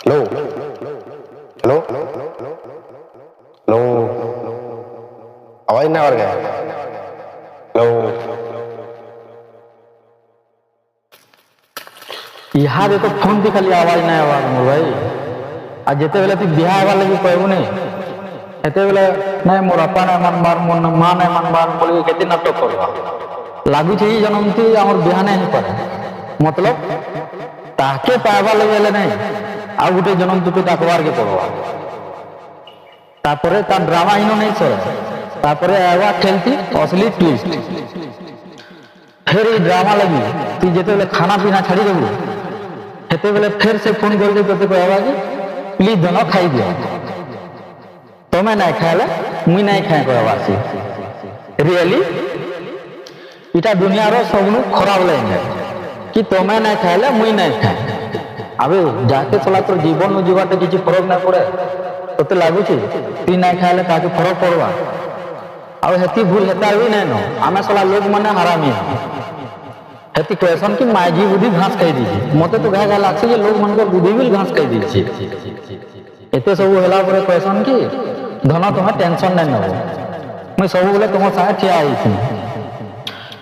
Hello hello hello आवाज ना आ रहा है। हेलो इहादे तो फोन थी खाली आवाज ना आवाज मोर भाई आ जेते बेले तू बिहा आवा लगी कहबू नहीं हेते बेले नहीं मोर अपा नहीं मन बार मोर मां नहीं मन बार बोली केते नाटक करवा लागू छे जन्म थी हमर बिहा नहीं करे मतलब ताके पावा लगे नहीं आ गुटे जन्म तुके डाकवार के पड़वा तापरे ता ड्रामा इनो नहीं सरे तापरे आवा खेलती असली ट्विस्ट फिर ये ड्रामा लगी तू जेते बेले खाना पीना छाड़ी देबू हेते बेले फिर से फोन कर दे तोते कहवा कि प्लीज दोनों खाई दियो तमे नहीं खाले मुई नहीं खाए कहवासी रियली इटा दुनिया रो सबनु खराब लगे कि तमे नहीं खाले मुई नहीं खाए अबे जाके चला तोर जीवन में जीवाते किसी फरक ना पड़े तोते लागू छी तू नहीं खाले ताके फरक पड़वा और हेती भूल हेता भी नहीं नो आमे सला लोग मने हरामी हेती क्वेश्चन की माजी बुद्धि घास खाई दीजिए मते तो घा लागছে যে लोग मन को बुद्धि भी घास खाई दीजिए एते सब होला परे क्वेश्चन की धन तुम्हें टेंशन नहीं नबो मैं सब बोले तुम साथ ठिया आई थी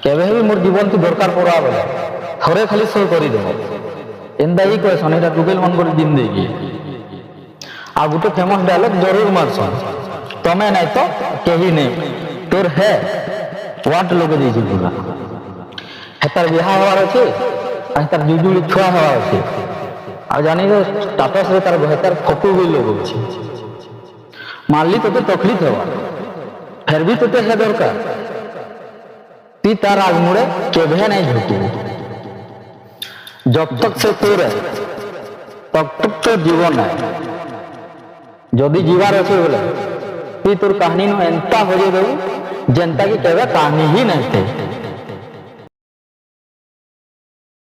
केबे भी मोर जीवन की दरकार पड़ा बोले थोड़े खाली सही करी देबो एंदा ही क्वेश्चन एटा गूगल मन कर दिन देगी आ गुटे फेमस डायलॉग जरूर मारसन तमे नहीं तो केही नहीं तोर है वाट लोग दीजिए पूरा हेतार बिहा हवार अच्छे हेतार जुजुली छुआ हवार अच्छे आ जानी तो स्टेटस रे तार हेतार फोटो भी लोग अच्छे मान ली तोते तकलीफ हवा फिर भी तोते है दरकार ती तार आग मुड़े केभे नहीं झुकू जब तक से तोर है तब तक तो जीवन है जदि जीवार अच्छे बोले ती तोर कहानी नो एंता हो जाए जनता की केवे कहानी ही नहीं थे